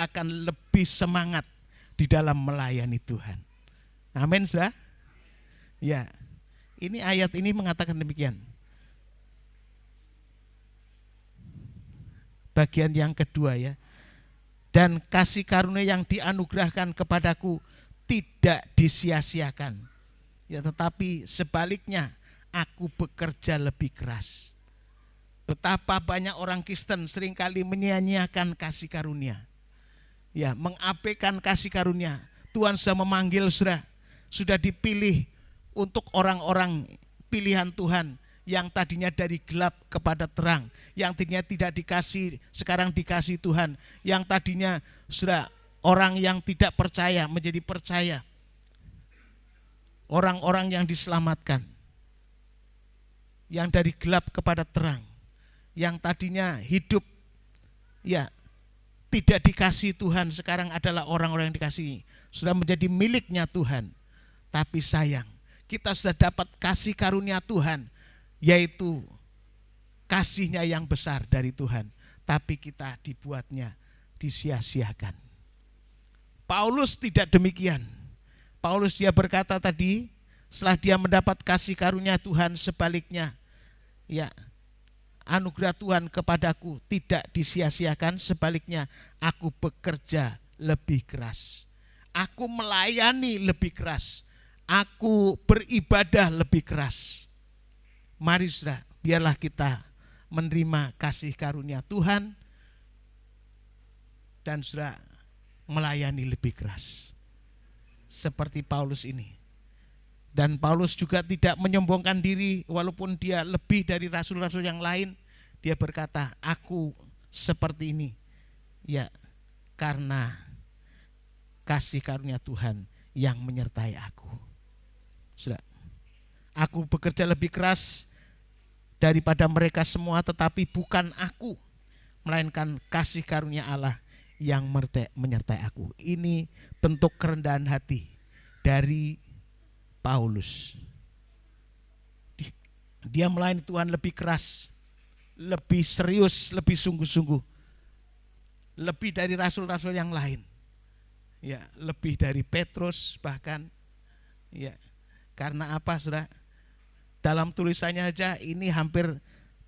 akan lebih semangat di dalam melayani Tuhan. Amin, saudara. Ya, ini ayat ini mengatakan demikian. Bagian yang kedua ya. Dan kasih karunia yang dianugerahkan kepadaku tidak disia-siakan. Ya, tetapi sebaliknya aku bekerja lebih keras. Betapa banyak orang Kristen seringkali menyia-nyiakan kasih karunia. Ya, mengabaikan kasih karunia. Tuhan sudah memanggil saudara, sudah dipilih untuk orang-orang pilihan Tuhan yang tadinya dari gelap kepada terang, yang tadinya tidak dikasih, sekarang dikasih Tuhan, yang tadinya sudah orang yang tidak percaya menjadi percaya, orang-orang yang diselamatkan, yang dari gelap kepada terang, yang tadinya hidup ya tidak dikasih Tuhan, sekarang adalah orang-orang yang dikasihi, sudah menjadi miliknya Tuhan. Tapi sayang, kita sudah dapat kasih karunia Tuhan, yaitu kasihnya yang besar dari Tuhan, tapi kita dibuatnya disia-siakan. Paulus tidak demikian. Paulus dia berkata tadi, setelah dia mendapat kasih karunia Tuhan, sebaliknya ya, anugerah Tuhan kepadaku tidak disia-siakan, sebaliknya aku bekerja lebih keras. Aku melayani lebih keras. Aku beribadah lebih keras. Mari saudara, biarlah kita menerima kasih karunia Tuhan dan saudara melayani lebih keras. Seperti Paulus ini. Dan Paulus juga tidak menyombongkan diri walaupun dia lebih dari rasul-rasul yang lain. Dia berkata, aku seperti ini. Ya, karena kasih karunia Tuhan yang menyertai aku. Saudara, aku bekerja lebih keras daripada mereka semua, tetapi bukan aku, melainkan kasih karunia Allah yang menyertai aku. Ini bentuk kerendahan hati dari Paulus. Dia melayani Tuhan lebih keras, lebih serius, lebih sungguh-sungguh, lebih dari rasul-rasul yang lain. Ya, lebih dari Petrus bahkan. Ya, karena apa, saudara? Dalam tulisannya saja ini hampir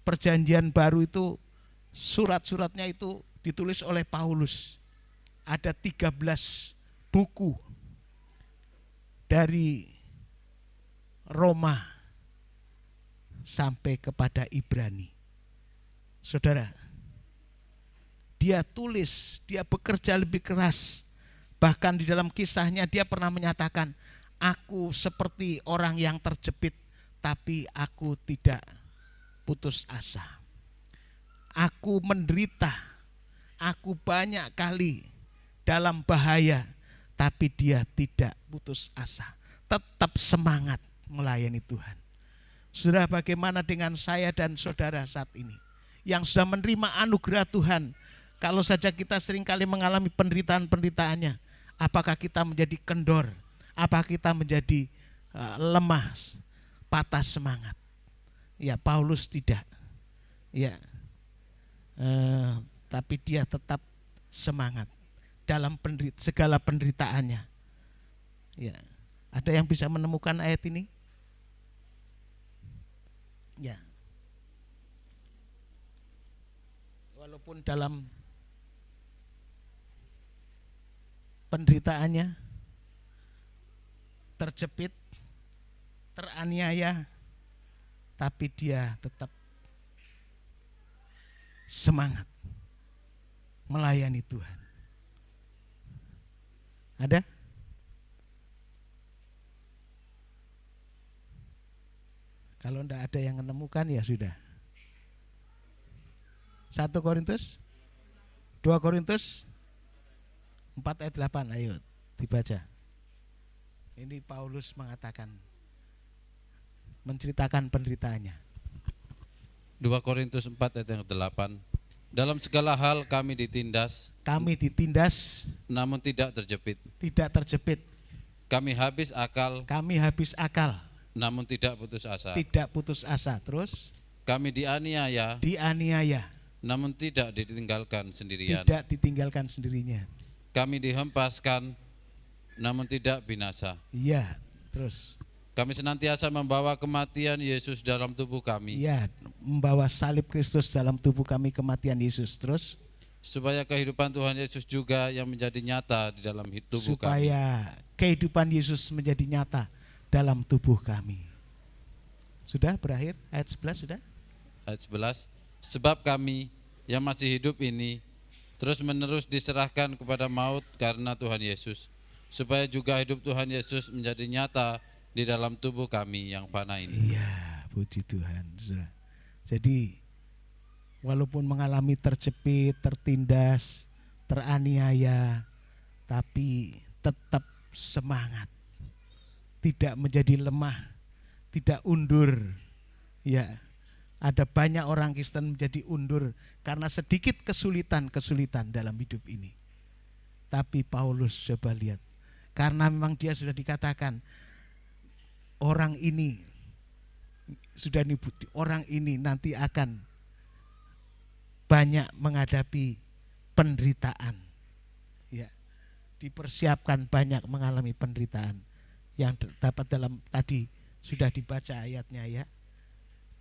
perjanjian baru itu, surat-suratnya itu ditulis oleh Paulus. Ada 13 buku dari Roma sampai kepada Ibrani. Saudara, dia tulis, dia bekerja lebih keras. Bahkan di dalam kisahnya dia pernah menyatakan, aku seperti orang yang terjepit, tapi aku tidak putus asa. Aku menderita, aku banyak kali dalam bahaya, tapi dia tidak putus asa. Tetap semangat melayani Tuhan. Saudara, bagaimana dengan saya dan saudara saat ini yang sudah menerima anugerah Tuhan? Kalau saja kita seringkali mengalami penderitaan-penderitaannya, apakah kita menjadi kendor? Apakah kita menjadi lemah, patah semangat? Ya, Paulus tidak. Ya, tapi dia tetap semangat dalam segala penderitaannya. Ya, ada yang bisa menemukan ayat ini? Ya, walaupun dalam penderitaannya, terjepit, teraniaya, tapi dia tetap semangat melayani Tuhan. Ada? Kalau tidak ada yang menemukan ya sudah. 1 Korintus 2 Korintus 4 ayat 8, ayo dibaca. Ini Paulus mengatakan, menceritakan penderitaannya. 2 Korintus 4 ayat yang 8. Dalam segala hal kami ditindas, namun tidak terjepit. Tidak terjepit. Kami habis akal, namun tidak putus asa. Tidak putus asa. Terus kami dianiaya, namun tidak ditinggalkan sendirian. Tidak ditinggalkan sendirinya. kami dihempaskan namun tidak binasa. Iya, terus. Kami senantiasa membawa kematian Yesus dalam tubuh kami, Iya, membawa salib Kristus dalam tubuh kami, kematian Yesus. Terus supaya kehidupan Tuhan Yesus juga yang menjadi nyata di dalam tubuh kami. supaya kehidupan Yesus menjadi nyata dalam tubuh kami. Sudah berakhir ayat 11 sudah? Ayat 11, sebab kami yang masih hidup ini terus menerus diserahkan kepada maut karena Tuhan Yesus, supaya juga hidup Tuhan Yesus menjadi nyata di dalam tubuh kami yang fana ini. Iya, puji Tuhan. Sudah. Jadi walaupun mengalami terjepit, tertindas, teraniaya, tapi tetap semangat. Tidak menjadi lemah, tidak undur. Ya, ada banyak orang Kristen menjadi undur karena sedikit kesulitan dalam hidup ini. Tapi Paulus coba lihat, karena memang dia sudah dikatakan orang ini sudah dibukti, orang ini nanti akan banyak menghadapi penderitaan. Ya, dipersiapkan banyak mengalami penderitaan yang dapat dalam tadi sudah dibaca ayatnya ya.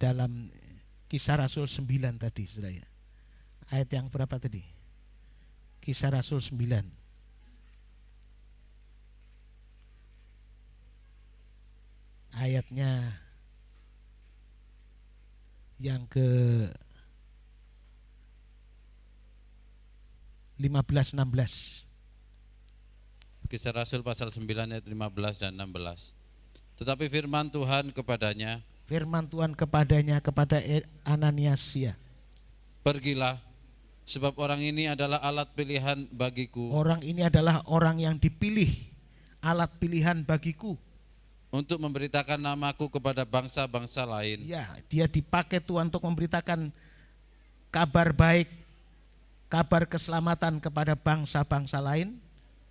Dalam Kisah Rasul 9 tadi sudah ya. Ayat yang berapa tadi? Kisah Rasul 9. Ayatnya yang ke 15-16. Kisah Rasul pasal 9 ayat 15 dan 16. Tetapi firman Tuhan kepadanya, Kepada Ananias ya. pergilah, sebab orang ini adalah alat pilihan bagiku Orang ini adalah orang yang dipilih, alat pilihan bagiku. untuk memberitakan namaku kepada bangsa-bangsa lain, Ya, dia dipakai Tuhan untuk memberitakan kabar baik, kabar keselamatan kepada bangsa-bangsa lain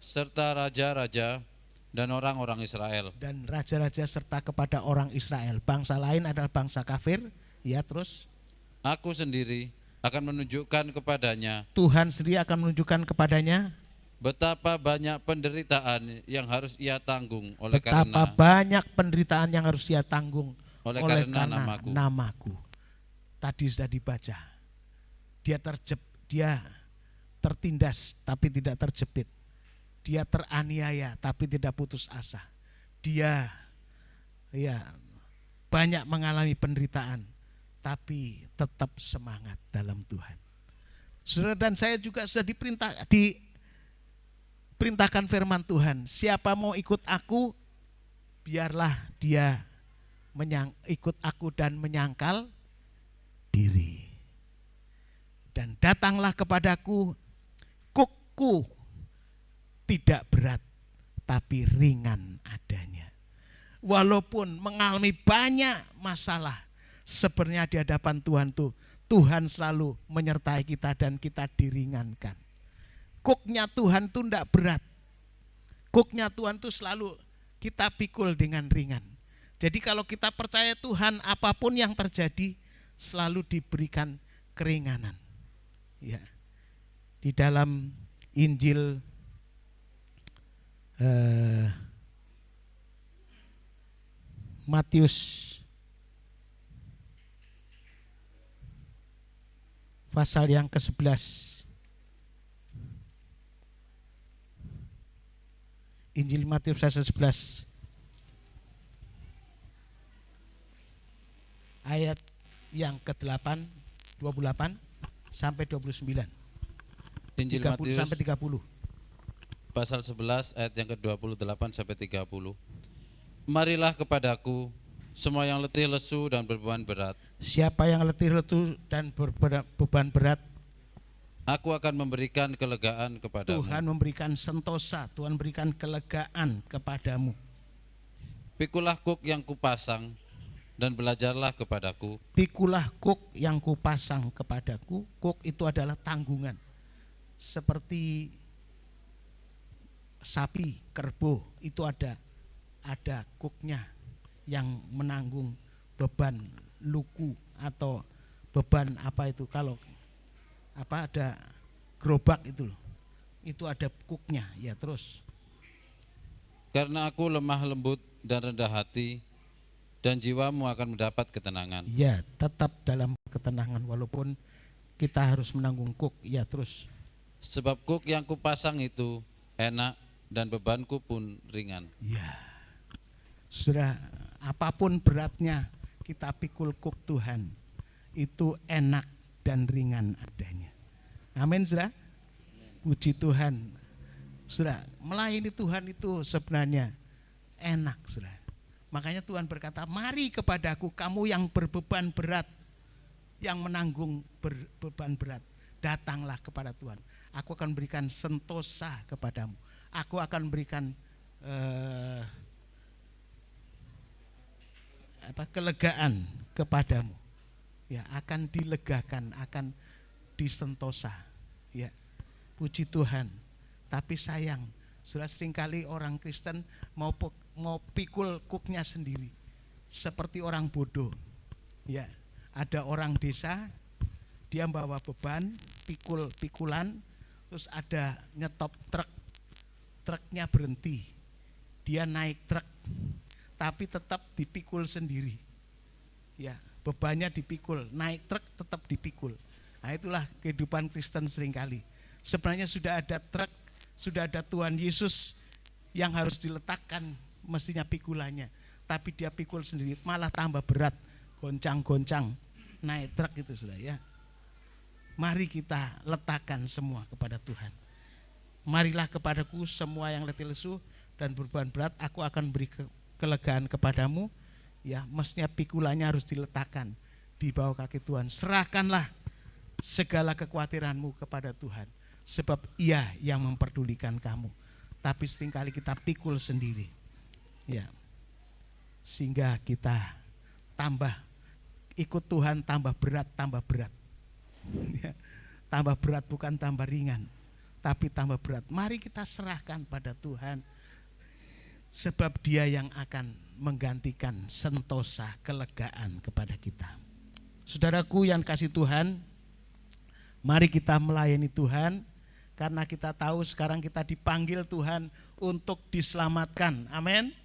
serta raja-raja dan orang-orang Israel. dan raja-raja serta kepada orang Israel. Bangsa lain adalah bangsa kafir. Ya, terus Aku sendiri akan menunjukkan kepadanya Tuhan sendiri akan menunjukkan kepadanya betapa banyak penderitaan yang harus ia tanggung oleh betapa karena banyak penderitaan yang harus dia tanggung oleh oleh karena karena namaku. namaku. Tadi sudah dibaca. Dia tertindas tapi tidak terjepit. Dia teraniaya tapi tidak putus asa. Dia ya banyak mengalami penderitaan tapi tetap semangat dalam Tuhan. Saudara dan saya juga sudah diperintahkan firman Tuhan, siapa mau ikut aku, biarlah dia ikut aku dan menyangkal diri. Dan datanglah kepadaku, kukku tidak berat tapi ringan adanya. Walaupun mengalami banyak masalah, sebenarnya di hadapan Tuhan tuh Tuhan selalu menyertai kita dan kita diringankan. Kuknya Tuhan tuh tidak berat. Kuknya Tuhan tuh selalu kita pikul dengan ringan. Jadi kalau kita percaya Tuhan, apapun yang terjadi selalu diberikan keringanan. Ya. Di dalam Injil Matius pasal yang ke-11. Injil Matius pasal 11 ayat yang ke-8, 28 sampai 29. Injil 30 Matius sampai 30. pasal 11 ayat yang ke-28 sampai 30. Marilah kepadaku semua yang letih lesu dan berbeban berat. Siapa yang letih lesu dan beban berat, Aku akan memberikan kelegaan kepadamu. Tuhan memberikan sentosa, Tuhan berikan kelegaan kepadamu. Pikulah kuk yang kupasang dan belajarlah kepadaku. Pikulah kuk yang kupasang kepadaku. Kuk itu adalah tanggungan. Seperti sapi, kerbau, itu ada kuknya yang menanggung beban luku atau beban apa itu, kalau apa ada gerobak itu loh. Itu ada kuknya, ya terus. Karena aku lemah lembut dan rendah hati, dan jiwamu akan mendapat ketenangan. Ya, tetap dalam ketenangan walaupun kita harus menanggung kuk, ya terus. Sebab kuk yang kupasang itu enak dan bebanku pun ringan. Ya, saudara, apapun beratnya kita pikul kuk Tuhan, itu enak dan ringan adanya. Amin, saudara. Puji Tuhan. Saudara, melayani Tuhan itu sebenarnya enak, saudara. Makanya Tuhan berkata, mari kepadaku kamu yang berbeban berat, yang menanggung beban berat, datanglah kepada Tuhan. Aku akan berikan sentosa kepadamu. Aku akan berikan kelegaan kepadamu. Ya, akan dilegakan, akan disentosa. Ya, puji Tuhan. Tapi sayang, sudah seringkali orang Kristen mau pikul kuknya sendiri, seperti orang bodoh. Ya, ada orang desa, dia bawa beban, pikulan, terus ada nyetop truk, truknya berhenti, dia naik truk, tapi tetap dipikul sendiri. Ya, bebannya dipikul, naik truk tetap dipikul. Nah, itulah kehidupan Kristen seringkali. Sebenarnya sudah ada truk, sudah ada Tuhan Yesus yang harus diletakkan mestinya pikulannya, tapi dia pikul sendiri, malah tambah berat, goncang-goncang naik truk itu, sudah ya. Mari kita letakkan semua kepada Tuhan. Marilah kepadaku semua yang letih lesu dan beban berat, aku akan beri kelegaan kepadamu. Ya, mestinya pikulannya harus diletakkan di bawah kaki Tuhan. Serahkanlah segala kekhawatiranmu kepada Tuhan, sebab Ia yang memperdulikan kamu. Tapi seringkali kita pikul sendiri, ya, sehingga kita tambah ikut Tuhan, tambah berat, ya, tambah berat, bukan tambah ringan, tapi tambah berat. Mari kita serahkan pada Tuhan, sebab Dia yang akan menggantikan sentosa kelegaan kepada kita. Saudaraku yang kasih Tuhan, mari kita melayani Tuhan, karena kita tahu sekarang kita dipanggil Tuhan untuk diselamatkan. Amin.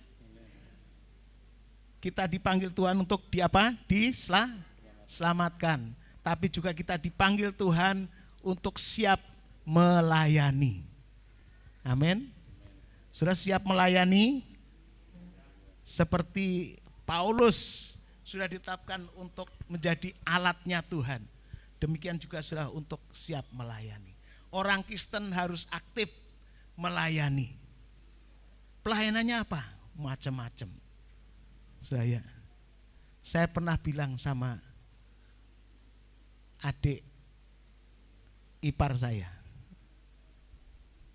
Kita dipanggil Tuhan untuk diselamatkan. Tapi juga kita dipanggil Tuhan untuk siap melayani. Amin. Sudah siap melayani, seperti Paulus sudah ditetapkan untuk menjadi alatnya Tuhan. Demikian juga sudah untuk siap melayani. Orang Kristen harus aktif melayani. Pelayanannya apa? Macam-macam. Saya pernah bilang sama adik ipar saya,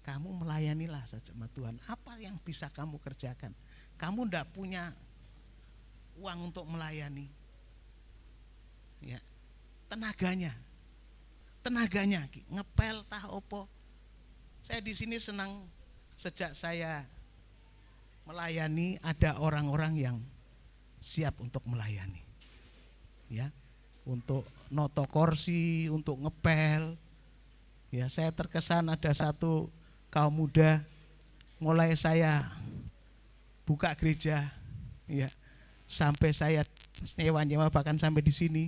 kamu melayanilah saja sama Tuhan. Apa yang bisa kamu kerjakan? Kamu tidak punya uang untuk melayani. Ya, tenaganya ngepel tah opo. Saya di sini senang sejak saya melayani ada orang-orang yang siap untuk melayani. Ya, untuk noto kursi, untuk ngepel. Ya, saya terkesan ada satu kaum muda, mulai saya buka gereja, ya, sampai saya nyewa bahkan sampai di sini.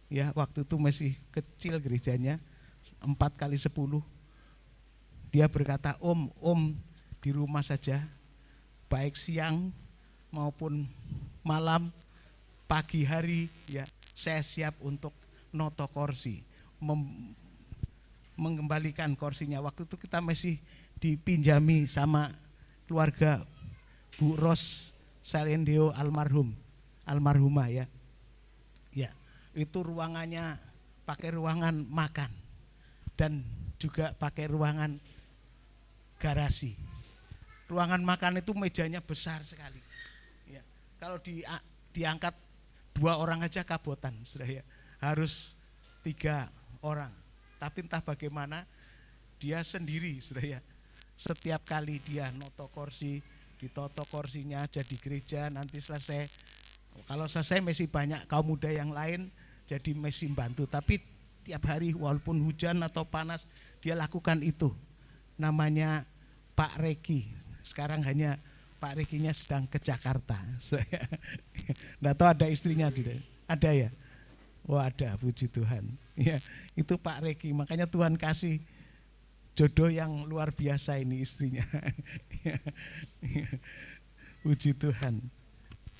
Ya, waktu itu masih kecil gerejanya, 4x10. Dia berkata, Om di rumah saja, baik siang maupun malam, pagi hari, ya, saya siap untuk noto kursi, mengembalikan kursinya. Waktu itu kita masih dipinjami sama keluarga Bu Ros Salendeo almarhumah, ya. Ya, itu ruangannya pakai ruangan makan dan juga pakai ruangan garasi. Ruangan makan itu mejanya besar sekali. Ya, kalau diangkat 2 orang aja kabotan, sudah ya. Harus 3 orang. Tapi entah bagaimana dia sendiri, sudah ya. Setiap kali dia noto kursi, ditoto kursinya jadi gereja, nanti selesai. Kalau selesai masih banyak kaum muda yang lain, jadi masih bantu. Tapi tiap hari walaupun hujan atau panas, dia lakukan itu. namanya Pak Reki. Sekarang hanya Pak Rekinya sedang ke Jakarta. Saya enggak tahu ada istrinya tidak? Ada ya? Oh ada, puji Tuhan. Ya, itu Pak Reki. Makanya Tuhan kasih jodoh yang luar biasa ini istrinya. Puji Tuhan.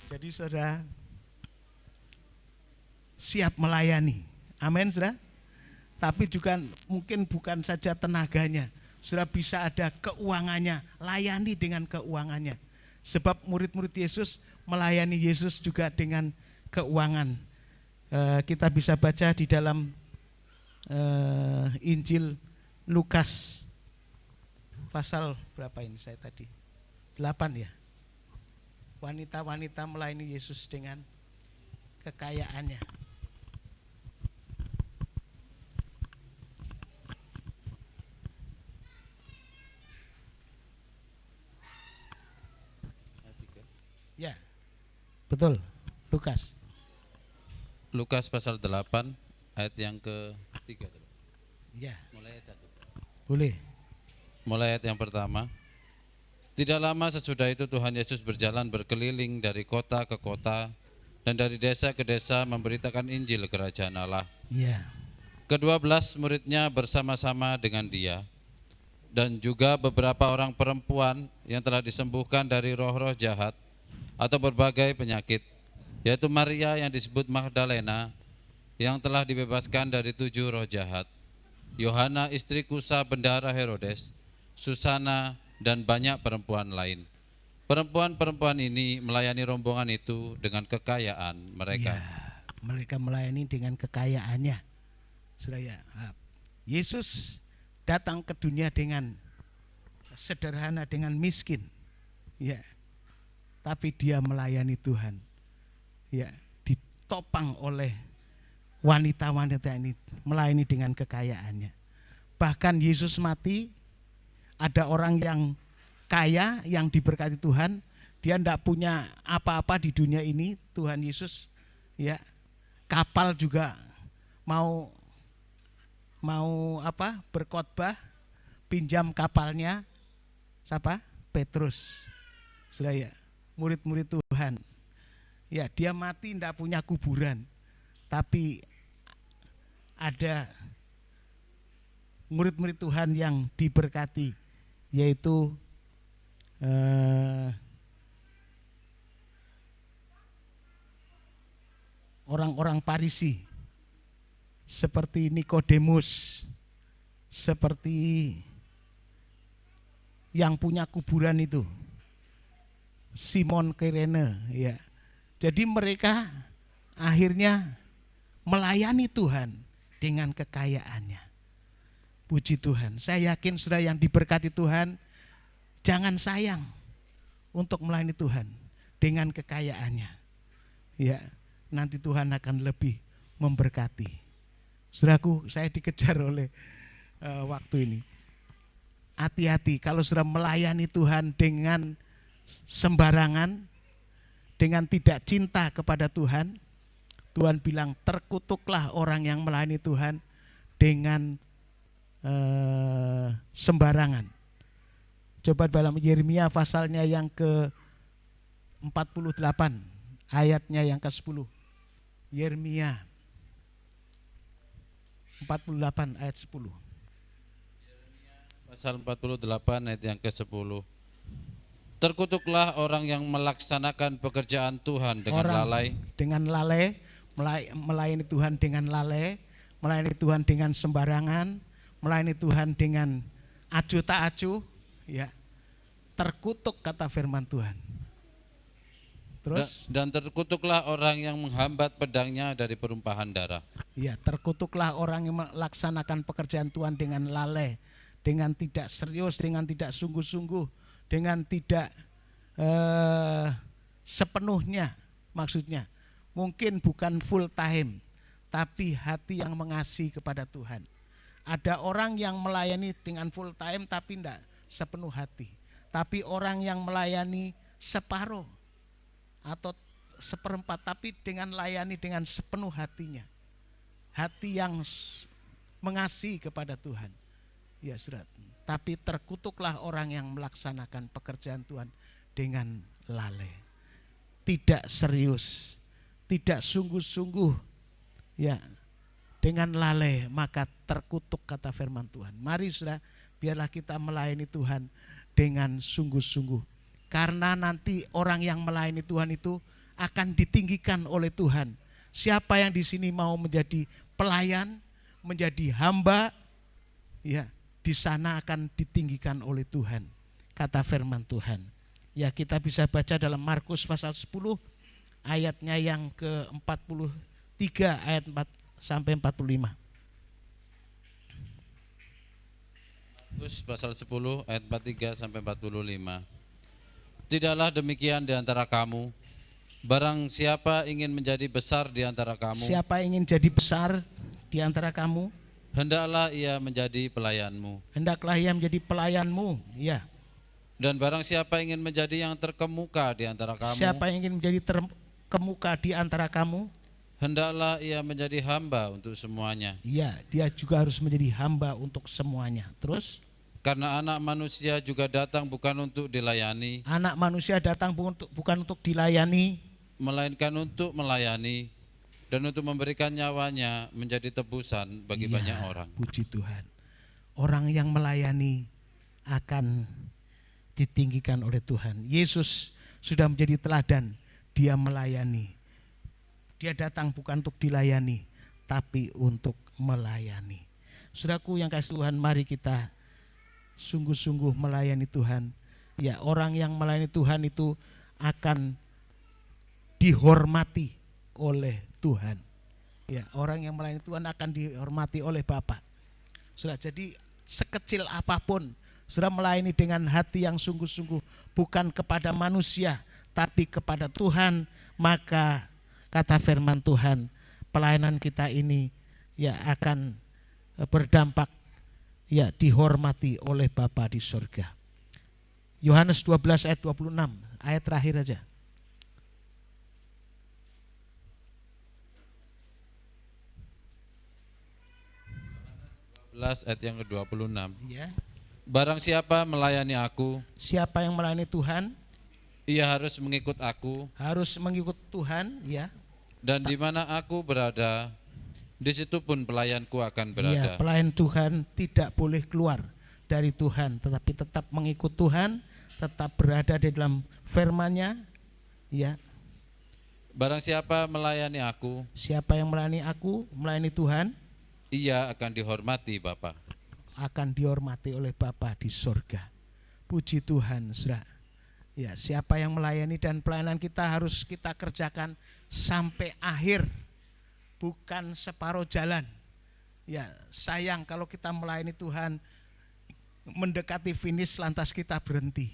Jadi saudara siap melayani. Amin saudara. Tapi juga mungkin bukan saja tenaganya. Saudara bisa ada keuangannya. Layani dengan keuangannya. Sebab murid-murid Yesus melayani Yesus juga dengan keuangan. Kita bisa baca di dalam Injil Lukas pasal berapa ini saya tadi? 8 ya. Wanita-wanita melayani Yesus dengan kekayaannya. Ya, betul, Lukas. Lukas pasal 8 ayat yang ke-3. Ya, Mulai ayat 1. boleh. Mulai ayat yang pertama. Tidak lama sesudah itu Tuhan Yesus berjalan berkeliling dari kota ke kota dan dari desa ke desa memberitakan Injil Kerajaan Allah. Ya, Ke-12 muridnya bersama-sama dengan dia dan juga beberapa orang perempuan yang telah disembuhkan dari roh-roh jahat atau berbagai penyakit, yaitu Maria yang disebut Magdalena yang telah dibebaskan dari 7 roh jahat, Yohana istri Kusa bendahara Herodes, Susana dan banyak perempuan lain. Perempuan-perempuan ini melayani rombongan itu dengan kekayaan mereka. ya, mereka melayani dengan kekayaannya. Saudara, Yesus datang ke dunia dengan sederhana, dengan miskin. Ya. Tapi dia melayani Tuhan. Ya, ditopang oleh wanita-wanita ini melayani dengan kekayaannya. Bahkan Yesus mati, ada orang yang kaya yang diberkati Tuhan, dia tidak punya apa-apa di dunia ini. Tuhan Yesus ya, kapal juga mau berkhotbah, pinjam kapalnya siapa? Petrus. Saudara ya, murid-murid Tuhan. Ya, dia mati tidak punya kuburan. Tapi ada murid-murid Tuhan yang diberkati, yaitu orang-orang Farisi seperti Nikodemus, seperti yang punya kuburan itu, Simon Kirene, ya. Jadi mereka akhirnya melayani Tuhan dengan kekayaannya. Puji Tuhan. Saya yakin saudara yang diberkati Tuhan, jangan sayang untuk melayani Tuhan dengan kekayaannya. Ya, nanti Tuhan akan lebih memberkati. Saudaraku, saya dikejar oleh waktu ini. Hati-hati kalau saudara melayani Tuhan dengan sembarangan, dengan tidak cinta kepada Tuhan. Tuhan bilang terkutuklah orang yang melayani Tuhan dengan sembarangan. Coba dalam Yeremia pasalnya yang ke-48 ayatnya yang ke-10. Yeremia 48 ayat 10. Pasal 48 ayat yang ke-10. Terkutuklah orang yang melaksanakan pekerjaan Tuhan dengan lalai. Dengan lalai, melayani Tuhan dengan lalai, melayani Tuhan dengan sembarangan, melayani Tuhan dengan acuh tak acuh, ya. Terkutuk kata firman Tuhan. Terus Dan terkutuklah orang yang menghambat pedangnya dari perumpahan darah. Ya, terkutuklah orang yang melaksanakan pekerjaan Tuhan dengan lalai, dengan tidak serius, dengan tidak sungguh-sungguh, dengan tidak sepenuhnya, maksudnya. Mungkin bukan full time, tapi hati yang mengasihi kepada Tuhan. Ada orang yang melayani dengan full time tapi tidak sepenuh hati. Tapi orang yang melayani separuh atau seperempat, tapi dengan layani dengan sepenuh hatinya. Hati yang mengasihi kepada Tuhan. Ya saudara, tapi terkutuklah orang yang melaksanakan pekerjaan Tuhan dengan lalai, tidak serius, tidak sungguh-sungguh, ya, dengan lalai, maka terkutuk kata firman Tuhan. Mari saudara, biarlah kita melayani Tuhan dengan sungguh-sungguh. Karena nanti orang yang melayani Tuhan itu akan ditinggikan oleh Tuhan. Siapa yang di sini mau menjadi pelayan, menjadi hamba, ya, di sana akan ditinggikan oleh Tuhan. Kata firman Tuhan. Ya, kita bisa baca dalam Markus pasal 10 ayatnya yang ke-43 ayat 4 sampai 45. Markus pasal 10 ayat 43 sampai 45. Tidaklah demikian di antara kamu. Barang siapa ingin menjadi besar di antara kamu, siapa ingin jadi besar di antara kamu, hendaklah ia menjadi pelayanmu. hendaklah ia menjadi pelayanmu. Ya. Dan barang siapa ingin menjadi yang terkemuka di antara kamu, Siapa yang ingin menjadi terkemuka di antara kamu, hendaklah ia menjadi hamba untuk semuanya. ya, dia juga harus menjadi hamba untuk semuanya. Terus, Karena anak manusia juga datang bukan untuk dilayani, anak manusia datang bukan untuk dilayani, melainkan untuk melayani dan untuk memberikan nyawanya menjadi tebusan bagi banyak orang. Puji Tuhan. Orang yang melayani akan ditinggikan oleh Tuhan. Yesus sudah menjadi teladan, dia melayani. Dia datang bukan untuk dilayani, tapi untuk melayani. Saudaraku yang kasih Tuhan, mari kita sungguh-sungguh melayani Tuhan. Ya, orang yang melayani Tuhan itu akan dihormati oleh Tuhan. Ya, orang yang melayani Tuhan akan dihormati oleh Bapa. Sudah, jadi sekecil apapun, sudah melayani dengan hati yang sungguh-sungguh, bukan kepada manusia, tapi kepada Tuhan, maka kata firman Tuhan, pelayanan kita ini ya akan berdampak, ya, dihormati oleh Bapa di surga. Yohanes 12 ayat 26, ayat terakhir aja. Ayat yang ke-26. Ya. Barang siapa melayani aku, Siapa yang melayani Tuhan ia harus mengikut aku, harus mengikut Tuhan, ya. dan di mana aku berada, di situ pun pelayanku akan berada. Ya, pelayan Tuhan tidak boleh keluar dari Tuhan, tetapi tetap mengikut Tuhan, tetap berada di dalam firman-Nya, ya. Barang siapa melayani aku, Siapa yang melayani aku, melayani Tuhan, ia akan dihormati Bapa. akan dihormati oleh Bapa di surga. Puji Tuhan, saudara. Ya, siapa yang melayani, dan pelayanan kita harus kita kerjakan sampai akhir, bukan separuh jalan. Ya, sayang kalau kita melayani Tuhan mendekati finish lantas kita berhenti.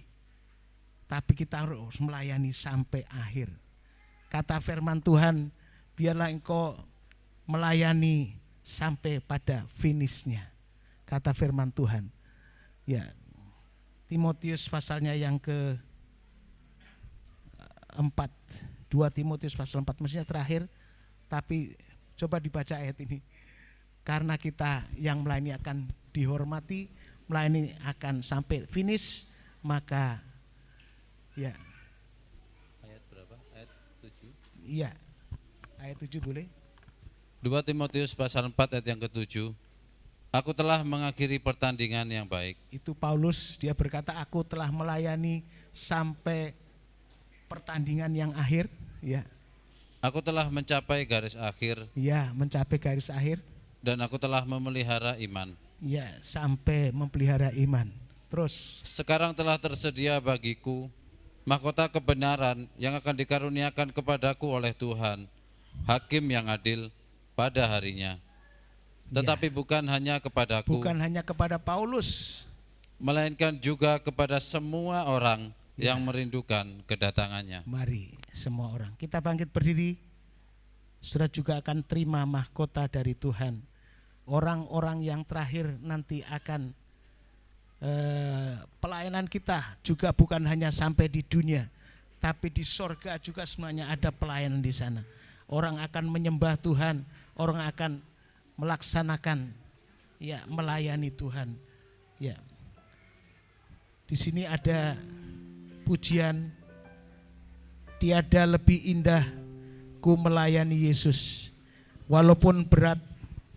Tapi kita harus melayani sampai akhir. Kata firman Tuhan, biarlah engkau melayani sampai pada finishnya. Kata firman Tuhan. Ya, Timotius pasalnya yang ke-4, 2 Timotius pasal 4, mestinya terakhir, tapi coba dibaca ayat ini. Karena kita yang melayani akan dihormati, melayani akan sampai finish, maka ya. Ayat berapa? Ayat 7. Iya. Ayat 7 boleh? 2 Timotius pasal 4 ayat yang ke-7. Aku telah mengakhiri pertandingan yang baik. Itu Paulus, dia berkata, aku telah melayani sampai pertandingan yang akhir, ya. Aku telah mencapai garis akhir, Ya, mencapai garis akhir, dan aku telah memelihara iman. ya, sampai memelihara iman. Terus, Sekarang telah tersedia bagiku mahkota kebenaran yang akan dikaruniakan kepadaku oleh Tuhan, Hakim yang adil pada harinya. Tetapi bukan hanya kepadaku, bukan hanya kepada Paulus, melainkan juga kepada semua orang yang merindukan kedatangannya. mari semua orang. Kita bangkit berdiri, saudara juga akan terima mahkota dari Tuhan. Orang-orang yang terakhir nanti akan pelayanan kita juga bukan hanya sampai di dunia, tapi di sorga juga semuanya ada pelayanan di sana. Orang akan menyembah Tuhan, orang akan melaksanakan, ya, melayani Tuhan Ya. Di sini ada pujian, tiada lebih indah ku melayani Yesus, walaupun berat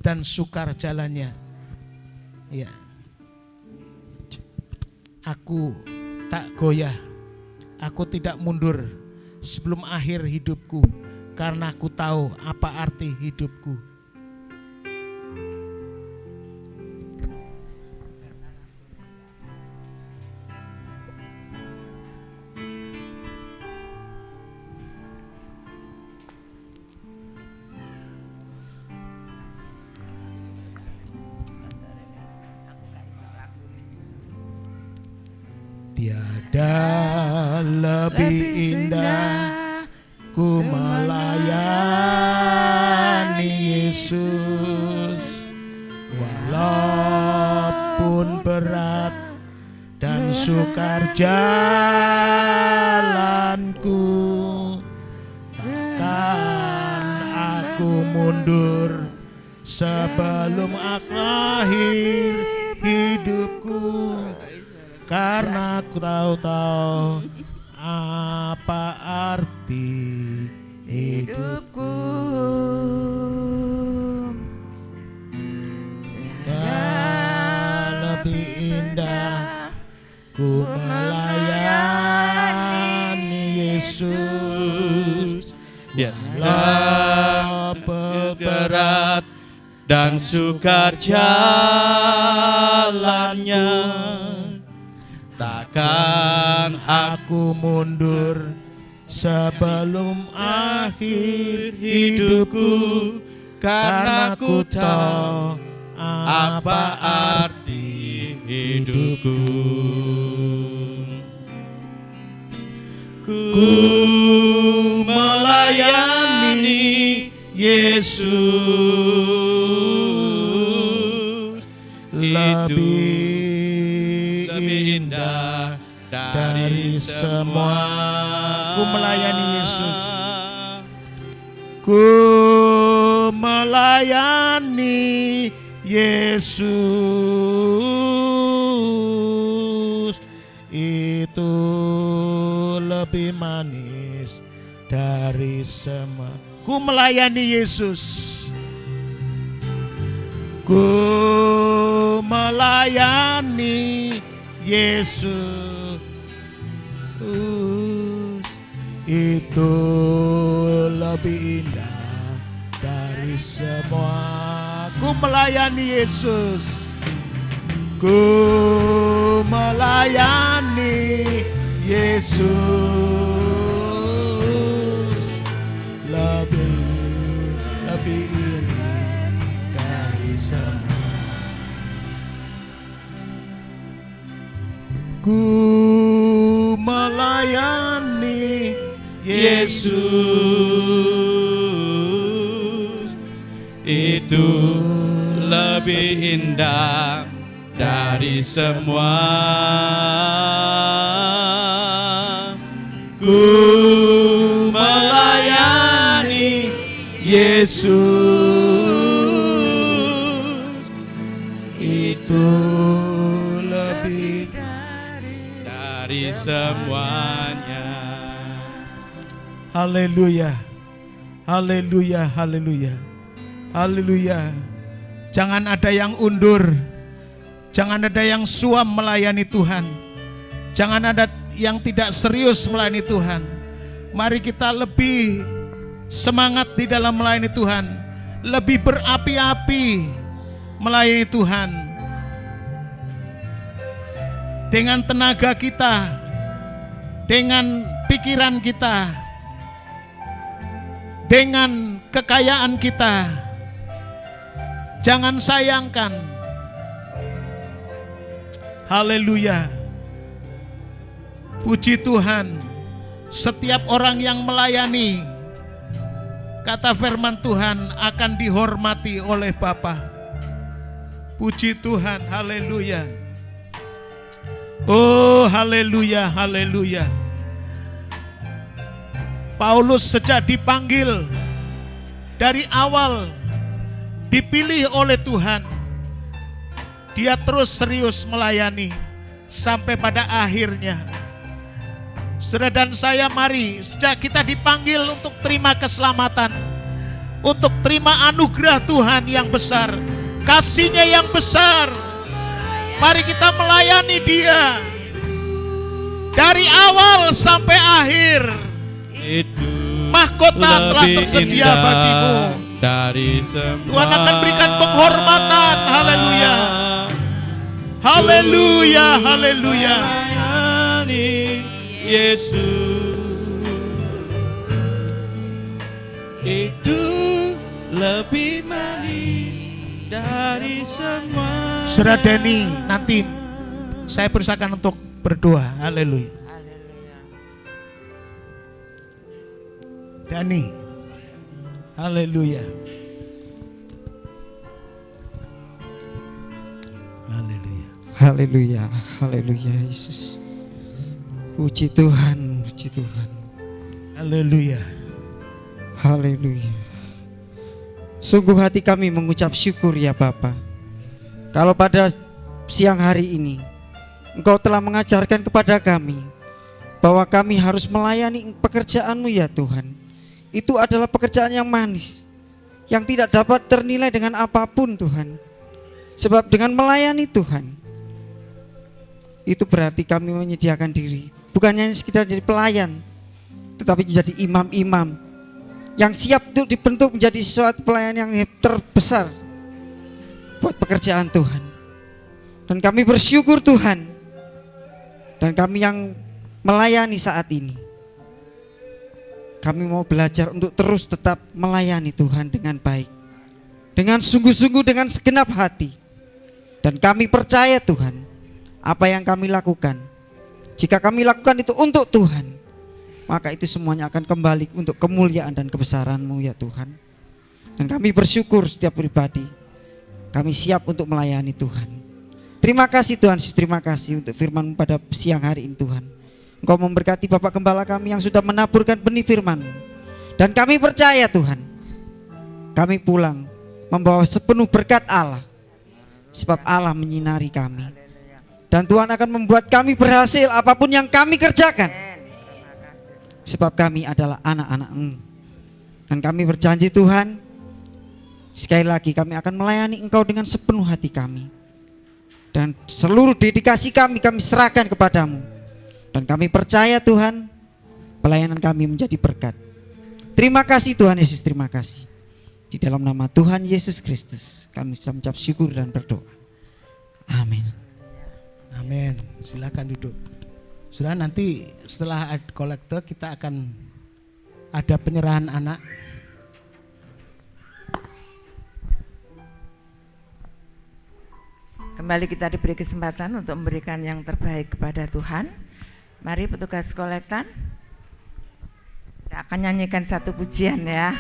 dan sukar jalannya. Ya. Aku tak goyah, aku tidak mundur sebelum akhir hidupku, karena aku tahu apa arti hidupku. Tiada lebih indah ku melayani Yesus, walaupun berat dan sukar jalanku, takkan aku mundur sebelum akhir hidupku, karena aku tahu apa arti hidupku. Tiada lebih indah ku melayani Yesus, walaupun berat dan sukar jalannya, takkan aku mundur sebelum akhir hidupku, karena aku tahu apa arti hidupku. Ku melayani Yesus, lebih indah dari semua. Ku melayani Yesus, ku melayani Yesus, itu lebih manis dari semua. Ku melayani Yesus, ku melayani Yesus, itu lebih indah dari semua. Ku melayani Yesus, ku melayani Yesus, lebih indah dari semua. Ku melayani Yesus, itu lebih indah dari semua. Ku melayani Yesus, itu lebih dari semuanya. Haleluya, haleluya, haleluya, haleluya. Jangan ada yang undur, jangan ada yang suam melayani Tuhan, jangan ada yang tidak serius melayani Tuhan. Mari kita lebih semangat di dalam melayani Tuhan, lebih berapi-api melayani Tuhan. Dengan tenaga kita, dengan pikiran kita, dengan kekayaan kita, jangan sayangkan. Haleluya. Puji Tuhan, setiap orang yang melayani, kata firman Tuhan, akan dihormati oleh Bapa. Puji Tuhan, haleluya. Oh, haleluya, haleluya. Paulus sejak dipanggil dari awal, dipilih oleh Tuhan, dia terus serius melayani sampai pada akhirnya. Saudara dan saya, mari sejak kita dipanggil untuk terima keselamatan, untuk terima anugerah Tuhan yang besar, kasih-Nya yang besar, mari kita melayani Dia dari awal sampai akhir. Itu Mahkota telah tersedia bagimu. Dari semua Tuhan akan berikan penghormatan. Haleluya. Haleluya, haleluya. melayani Yesus. Itu lebih manis dari semua. Saudara Denny, nanti saya persilakan untuk berdoa. Haleluya. Dani. Haleluya. Haleluya. Haleluya, haleluya Yesus. Puji Tuhan, puji Tuhan. Haleluya. Haleluya. Sungguh hati kami mengucap syukur ya Bapa. Kalau pada siang hari ini Engkau telah mengajarkan kepada kami bahwa kami harus melayani pekerjaan-Mu ya Tuhan. Itu adalah pekerjaan yang manis, yang tidak dapat ternilai dengan apapun Tuhan. Sebab dengan melayani Tuhan, itu berarti kami menyediakan diri, bukan hanya sekedar jadi pelayan, tetapi menjadi imam-imam yang siap untuk dibentuk menjadi suatu pelayan yang terbesar buat pekerjaan Tuhan. Dan kami bersyukur Tuhan, dan kami yang melayani saat ini, kami mau belajar untuk terus tetap melayani Tuhan dengan baik, dengan sungguh-sungguh, dengan segenap hati. Dan kami percaya Tuhan, apa yang kami lakukan, jika kami lakukan itu untuk Tuhan, maka itu semuanya akan kembali untuk kemuliaan dan kebesaran-Mu ya Tuhan. Dan kami bersyukur setiap pribadi, kami siap untuk melayani Tuhan. Terima kasih Tuhan, terima kasih untuk firman-Mu pada siang hari ini Tuhan. Engkau memberkati Bapak Gembala kami yang sudah menaburkan benih firman-Mu. Dan kami percaya Tuhan, kami pulang membawa sepenuh berkat Allah, sebab Allah menyinari kami. Dan Tuhan akan membuat kami berhasil apapun yang kami kerjakan, sebab kami adalah anak-anak-Mu. Dan kami berjanji Tuhan, sekali lagi kami akan melayani Engkau dengan sepenuh hati kami. Dan seluruh dedikasi kami serahkan kepadamu. Dan kami percaya Tuhan, pelayanan kami menjadi berkat. Terima kasih Tuhan Yesus, terima kasih. Di dalam nama Tuhan Yesus Kristus kami sudah mengucap syukur dan berdoa. Amin. Amin. Silakan duduk. Saudara, nanti setelah kolektor kita akan ada penyerahan anak. Kembali kita diberi kesempatan untuk memberikan yang terbaik kepada Tuhan. Mari petugas kolektan, kita akan nyanyikan satu pujian ya.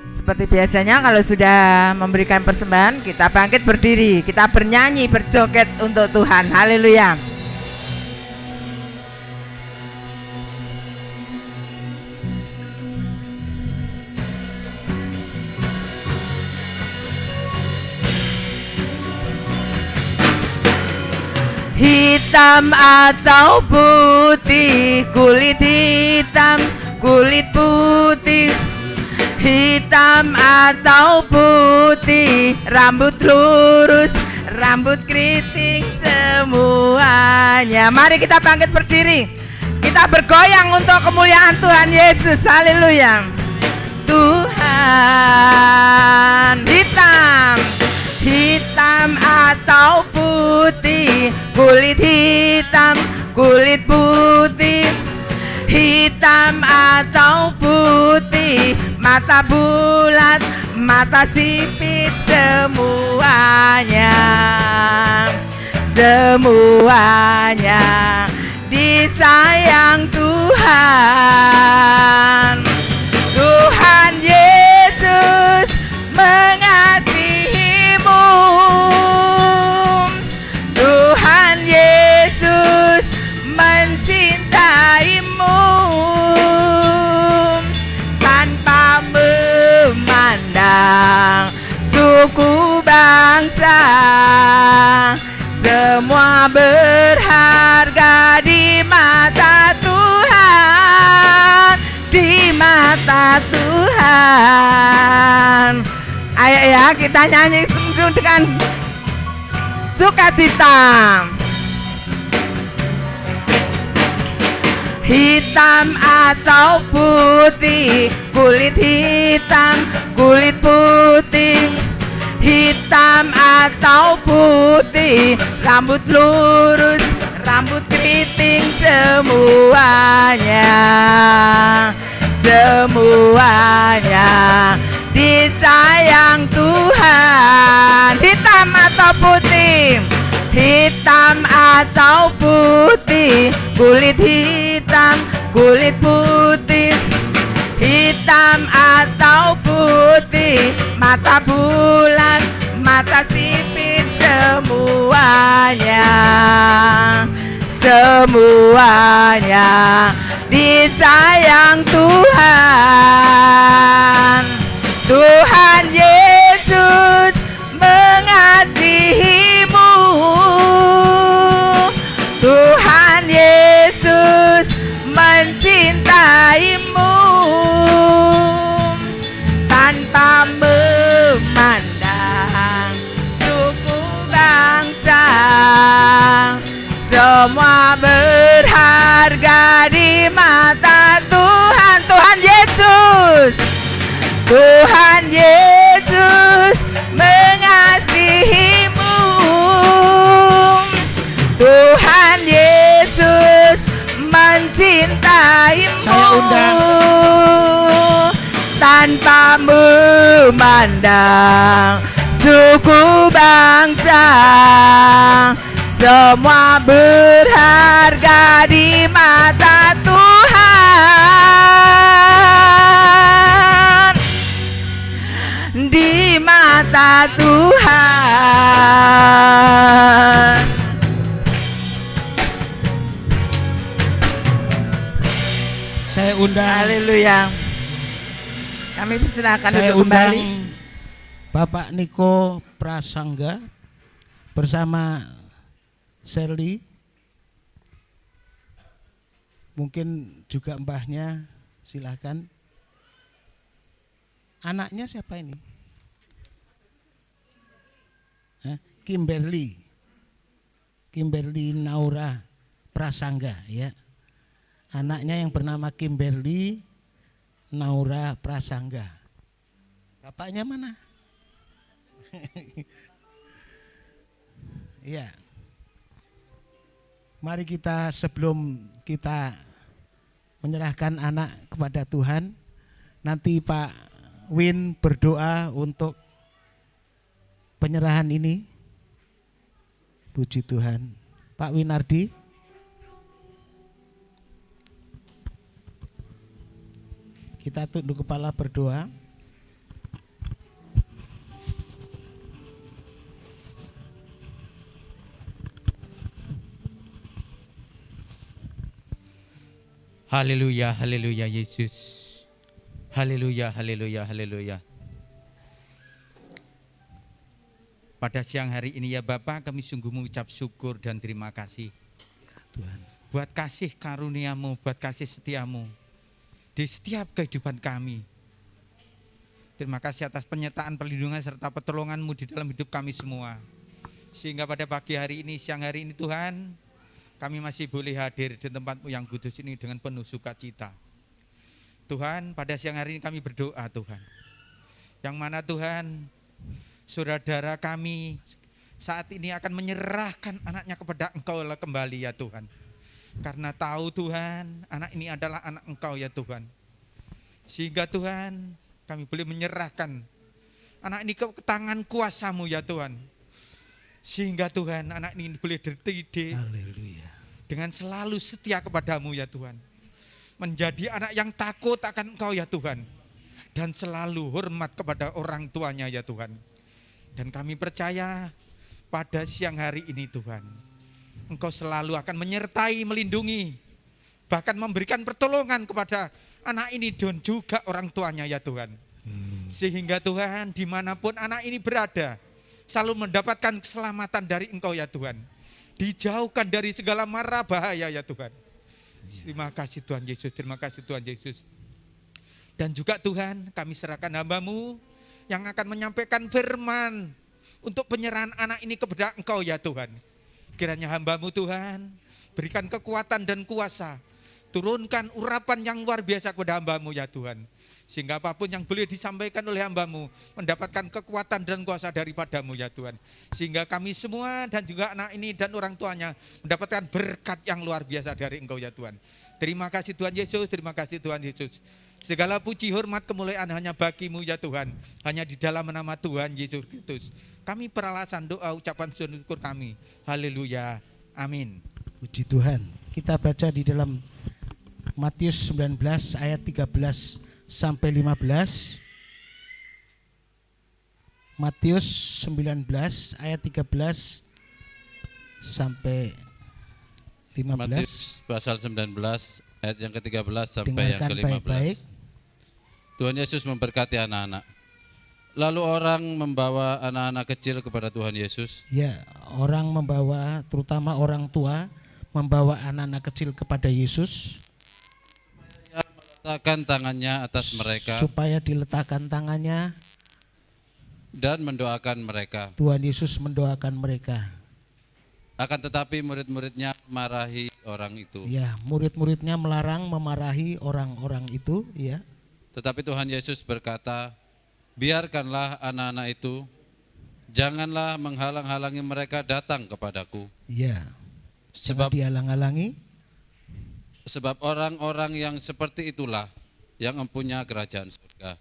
Seperti biasanya kalau sudah memberikan persembahan, kita bangkit berdiri, kita bernyanyi, berjoget untuk Tuhan. Haleluya. Hitam atau putih, kulit hitam, kulit putih. Hitam atau putih, rambut lurus, rambut keriting, semuanya. Mari kita bangkit berdiri, kita bergoyang untuk kemuliaan Tuhan Yesus. Haleluya. Tuhan, hitam, hitam atau putih, kulit hitam, kulit putih. Hitam atau putih, mata bulat, mata sipit, semuanya, semuanya disayang Tuhan. Tuhan Yesus mengasihimu. Tuhan Yesus mencintaimu tanpa memandang suku bangsa. Tuhan. Ayo ya, kita nyanyi dengan sukacita. Hitam atau putih, kulit hitam, kulit putih. Hitam atau putih, rambut lurus, rambut keriting, semuanya, semuanya disayang Tuhan. Hitam atau putih, hitam atau putih, kulit hitam, kulit putih. Hitam atau putih, mata bulat, mata sipit, semuanya, semuanya disayang Tuhan. Tuhan Yesus mengasihimu. Tuhan Yesus mencintaimu. Tanpa memandang suku bangsa, semua berharga di mata Tuhan. Tuhan Yesus, Tuhan Yesus mengasihimu. Tuhan Yesus mencintaimu. Saya undang. Tanpa memandang suku bangsa, semua berharga di mata Tuhan. Di mata Tuhan. Saya undang. Haleluya. Kami persilakan Saya duduk undang kembali. Bapak Niko Prasangga bersama Sherly. Mungkin juga mbahnya, silahkan. Anaknya siapa ini? Kimberly. Kimberly Naura Prasangga ya. Anaknya yang bernama Kimberly Naura Prasangga. Bapaknya mana? Iya. Mari kita sebelum kita menyerahkan anak kepada Tuhan, nanti Pak Win berdoa untuk penyerahan ini. Puji Tuhan. Pak Winardi. Kita tunduk kepala berdoa. Haleluya, haleluya Yesus. Haleluya, haleluya, haleluya. Pada siang hari ini ya Bapa, kami sungguh mengucap syukur dan terima kasih Tuhan. buat kasih karuniamu, buat kasih setiamu di setiap kehidupan kami. Terima kasih atas penyertaan, perlindungan serta pertolonganmu di dalam hidup kami semua. Sehingga pada pagi hari ini, siang hari ini Tuhan, kami masih boleh hadir di tempat-Mu yang kudus ini dengan penuh sukacita. Tuhan, pada siang hari ini kami berdoa Tuhan. Yang mana Tuhan, saudara kami saat ini akan menyerahkan anaknya kepada Engkau kembali ya Tuhan. Karena tahu Tuhan, anak ini adalah anak Engkau ya Tuhan. Sehingga Tuhan, kami boleh menyerahkan anak ini ke tangan kuasa-Mu ya Tuhan. Sehingga Tuhan, anak ini boleh terdidik dengan selalu setia kepada-Mu ya Tuhan. Menjadi anak yang takut akan Engkau ya Tuhan. Dan selalu hormat kepada orang tuanya ya Tuhan. Dan kami percaya pada siang hari ini Tuhan, Engkau selalu akan menyertai, melindungi, bahkan memberikan pertolongan kepada anak ini dan juga orang tuanya ya Tuhan. Sehingga Tuhan, dimanapun anak ini berada, selalu mendapatkan keselamatan dari Engkau ya Tuhan. Dijauhkan dari segala mara bahaya ya Tuhan. Terima kasih Tuhan Yesus, terima kasih Tuhan Yesus. Dan juga Tuhan, kami serahkan hamba-Mu yang akan menyampaikan firman untuk penyerahan anak ini kepada Engkau ya Tuhan. Kiranya hamba-Mu Tuhan, berikan kekuatan dan kuasa, turunkan urapan yang luar biasa kepada hamba-Mu ya Tuhan. Sehingga apapun yang boleh disampaikan oleh hamba-Mu mendapatkan kekuatan dan kuasa daripada-Mu ya Tuhan. Sehingga kami semua dan juga anak ini dan orang tuanya mendapatkan berkat yang luar biasa dari Engkau ya Tuhan. Terima kasih Tuhan Yesus, terima kasih Tuhan Yesus. Segala puji, hormat, kemuliaan hanya bagi-Mu ya Tuhan. Hanya di dalam nama Tuhan Yesus Kristus. Kami peralasan doa ucapan syukur kami. Haleluya. Amin. Puji Tuhan. Kita baca di dalam Matius 19 ayat 13 sampai 15. Matius 19 ayat 13 sampai 15. Matius pasal 19 ayat yang ke-13 sampai yang Dengarkan ke-15. baik-baik. Tuhan Yesus memberkati anak-anak. Lalu orang membawa anak-anak kecil kepada Tuhan Yesus. Ya, orang membawa, terutama orang tua, membawa anak-anak kecil kepada Yesus Letakkan tangannya atas mereka supaya diletakkan tangannya. dan mendoakan mereka. Tuhan Yesus mendoakan mereka. Akan tetapi murid-muridnya marahi orang itu. Ya, murid-muridnya melarang, memarahi orang-orang itu, ya. Tetapi Tuhan Yesus berkata, biarkanlah anak-anak itu, janganlah menghalang-halangi mereka datang kepadaku. Ya. Sebab Dihalang-halangi. Sebab orang-orang yang seperti itulah yang mempunyai kerajaan surga.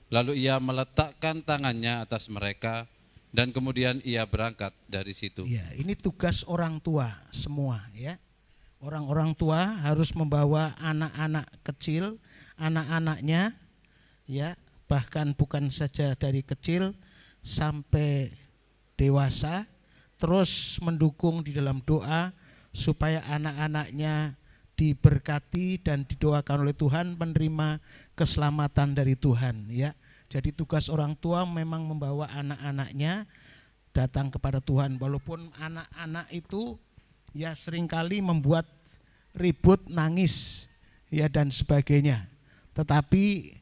Lalu ia meletakkan tangannya atas mereka dan kemudian ia berangkat dari situ. Ya, ini tugas orang tua semua, ya. Orang-orang tua harus membawa anak-anak kecil, anak-anaknya, ya, bahkan bukan saja dari kecil sampai dewasa, terus mendukung di dalam doa supaya anak-anaknya diberkati dan didoakan oleh Tuhan, menerima keselamatan dari Tuhan, ya. Jadi tugas orang tua memang membawa anak-anaknya datang kepada Tuhan, walaupun anak-anak itu ya seringkali membuat ribut, nangis, ya dan sebagainya. Tetapi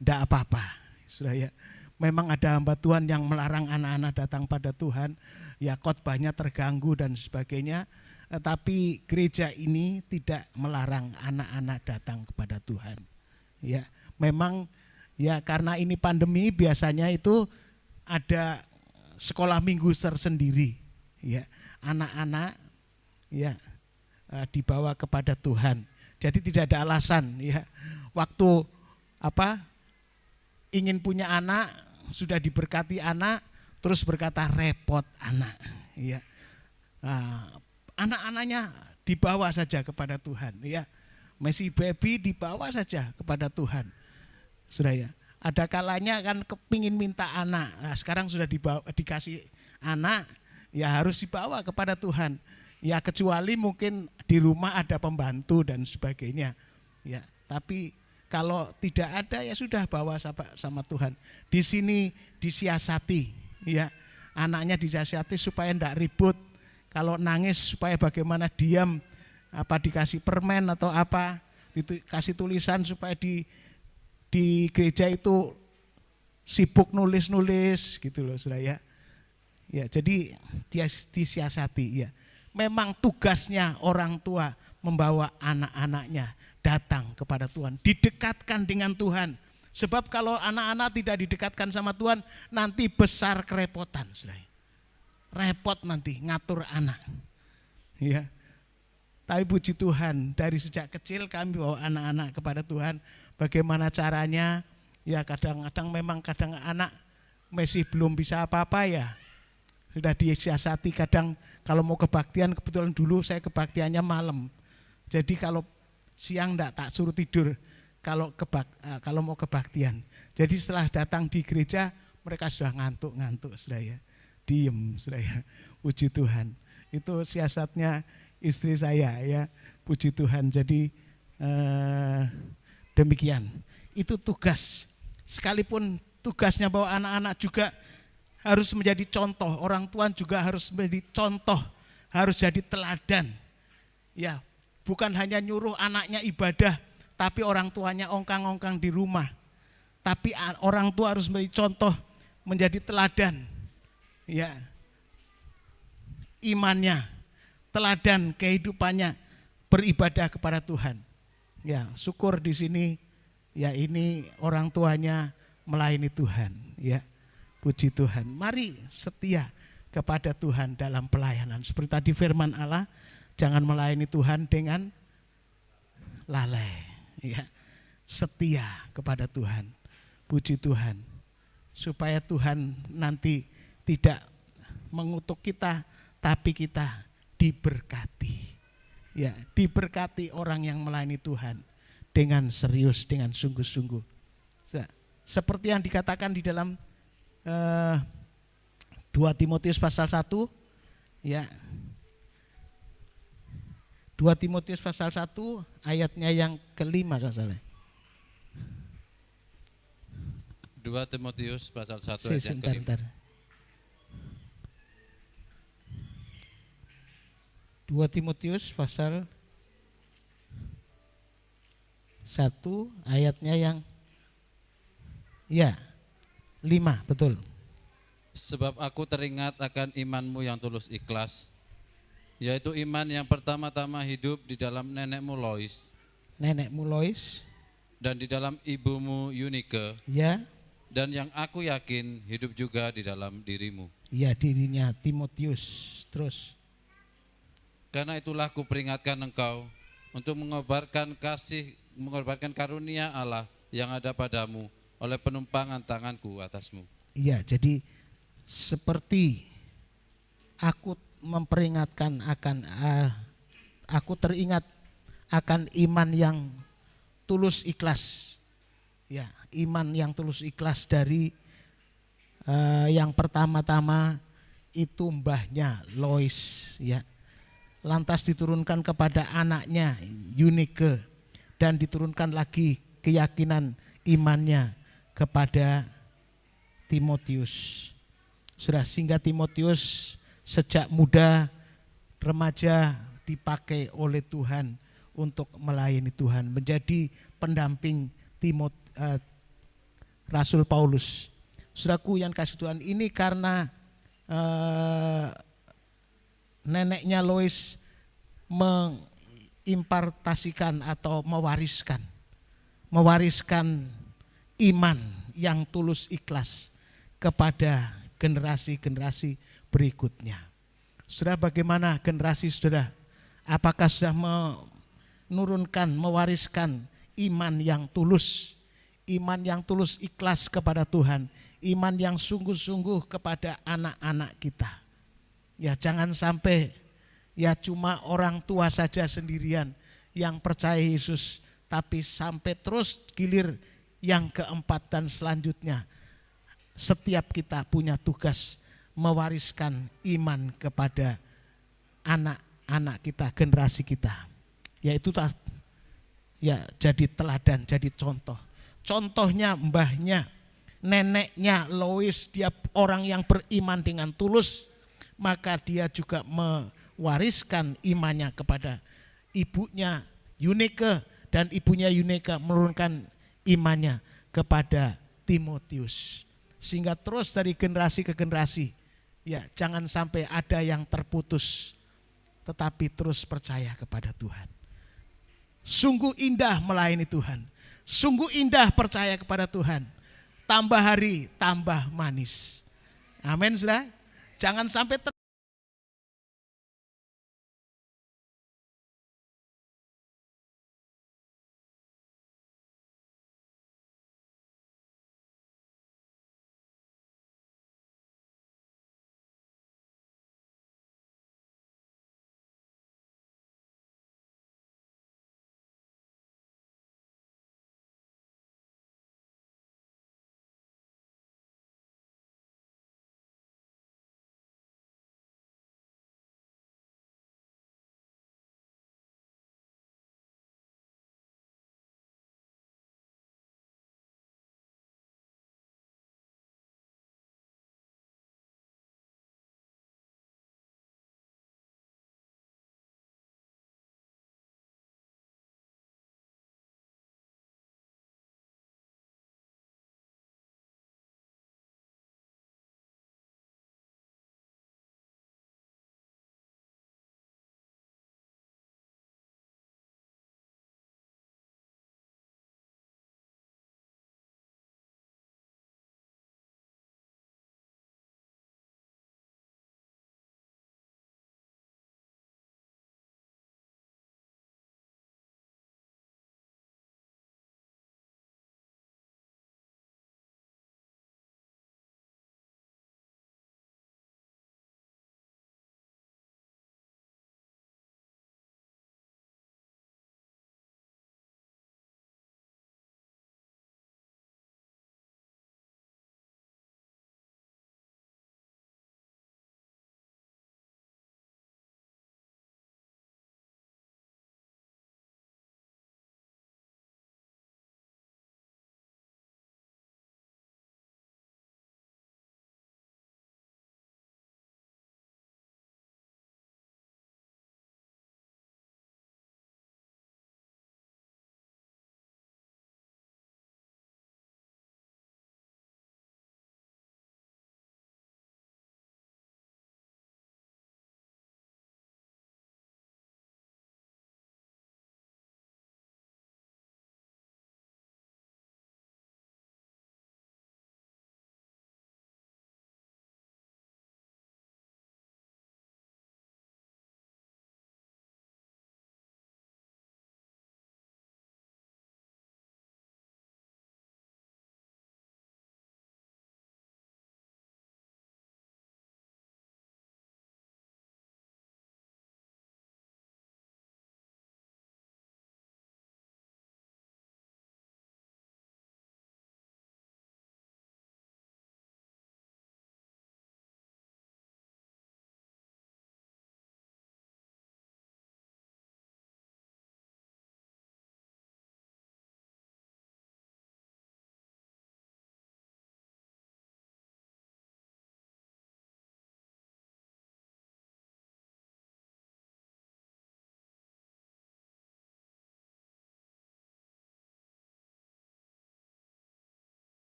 tidak apa-apa, sudah ya. Memang ada hamba Tuhan yang melarang anak-anak datang pada Tuhan, ya khotbahnya terganggu dan sebagainya. Tetapi gereja ini tidak melarang anak-anak datang kepada Tuhan. Ya, memang ya karena ini pandemi biasanya itu ada sekolah minggu tersendiri. Ya, anak-anak ya dibawa kepada Tuhan. Jadi tidak ada alasan ya. Waktu ingin punya anak, sudah diberkati anak, terus berkata repot anak. Ya. Anak-anaknya dibawa saja kepada Tuhan, ya. Masih baby dibawa saja kepada Tuhan. Sudah ya. Ada kalanya kan kepingin minta anak. Nah, sekarang sudah dikasih anak, ya harus dibawa kepada Tuhan. Ya kecuali mungkin di rumah ada pembantu dan sebagainya. Ya, tapi kalau tidak ada ya sudah bawa sama Tuhan. Di sini disiasati, ya. Anaknya disiasati supaya tidak ribut. Kalau nangis supaya bagaimana diam, dikasih permen atau apa, dikasih tulisan supaya di gereja itu sibuk nulis-nulis gitu loh, saudara ya. Ya, jadi dia disiasati ya. Memang tugasnya orang tua membawa anak-anaknya datang kepada Tuhan, didekatkan dengan Tuhan. Sebab kalau anak-anak tidak didekatkan sama Tuhan, nanti besar kerepotan, saudara. Repot nanti ngatur anak, ya. Tapi puji Tuhan dari sejak kecil kami bawa anak-anak kepada Tuhan. Bagaimana caranya? Ya kadang-kadang memang anak masih belum bisa apa-apa ya. Sudah disiasati kadang kalau mau kebaktian, kebetulan dulu saya kebaktiannya malam. Jadi kalau siang enggak tak suruh tidur kalau mau kebaktian. Jadi setelah datang di gereja mereka sudah ngantuk-ngantuk, saudara ya. Diem, saudara. Puji Tuhan. Itu siasatnya istri saya ya. Puji Tuhan. Jadi demikian. Itu tugas. Sekalipun tugasnya bawa anak-anak juga harus menjadi contoh. Orang tua juga harus menjadi contoh. Harus jadi teladan. Ya, bukan hanya nyuruh anaknya ibadah tapi orang tuanya ongkang-ongkang di rumah. Tapi orang tua harus menjadi contoh, menjadi teladan. Ya. Imannya, teladan kehidupannya beribadah kepada Tuhan. Ya, syukur di sini ya ini orang tuanya melayani Tuhan, ya. Puji Tuhan. Mari setia kepada Tuhan dalam pelayanan. Seperti tadi firman Allah, jangan melayani Tuhan dengan lalai, ya. Setia kepada Tuhan. Puji Tuhan. Supaya Tuhan nanti tidak mengutuk kita, tapi kita diberkati. Ya, diberkati orang yang melayani Tuhan dengan serius, dengan sungguh-sungguh. Seperti yang dikatakan di dalam 2 Timotius pasal 1, ya. 2 Timotius pasal 1 ayatnya yang kelima kalau salah. 2 Timotius pasal 1 ayat yang kelima. Bentar. 2 Timotius pasal 1 ayatnya yang 5, betul. Sebab aku teringat akan imanmu yang tulus ikhlas, yaitu iman yang pertama-tama hidup di dalam nenekmu Lois dan di dalam ibumu Eunike, ya, dan yang aku yakin hidup juga di dalam dirimu. ya, dirinya Timotius. Terus, karena itulah kuperingatkan engkau untuk mengorbankan karunia Allah yang ada padamu oleh penumpangan tanganku atasmu. iya, jadi seperti aku memperingatkan aku teringat akan iman yang tulus ikhlas. Ya, iman yang tulus ikhlas dari yang pertama-tama itu mbahnya Lois, ya. Lantas diturunkan kepada anaknya Eunike dan diturunkan lagi keyakinan imannya kepada Timotius. Sehingga Timotius sejak muda, remaja dipakai oleh Tuhan untuk melayani Tuhan, menjadi pendamping Rasul Paulus. Saudaraku yang kasih Tuhan, ini karena neneknya Lois mengimpartasikan atau mewariskan iman yang tulus ikhlas kepada generasi-generasi berikutnya. Saudara, bagaimana generasi saudara? Apakah sudah mewariskan iman yang tulus ikhlas kepada Tuhan, iman yang sungguh-sungguh kepada anak-anak kita? Ya, jangan sampai ya cuma orang tua saja sendirian yang percaya Yesus, tapi sampai terus gilir yang keempat dan selanjutnya. Setiap kita punya tugas mewariskan iman kepada anak-anak kita, generasi kita. Yaitu ya jadi teladan, jadi contoh. Contohnya mbahnya, neneknya Lois, dia orang yang beriman dengan tulus, maka dia juga mewariskan imannya kepada ibunya Eunike, dan ibunya Eunike menurunkan imannya kepada Timotius. Sehingga terus dari generasi ke generasi, ya jangan sampai ada yang terputus, tetapi terus percaya kepada Tuhan. Sungguh indah melayani Tuhan, sungguh indah percaya kepada Tuhan. Tambah hari tambah manis. Amin, saudara. Jangan sampai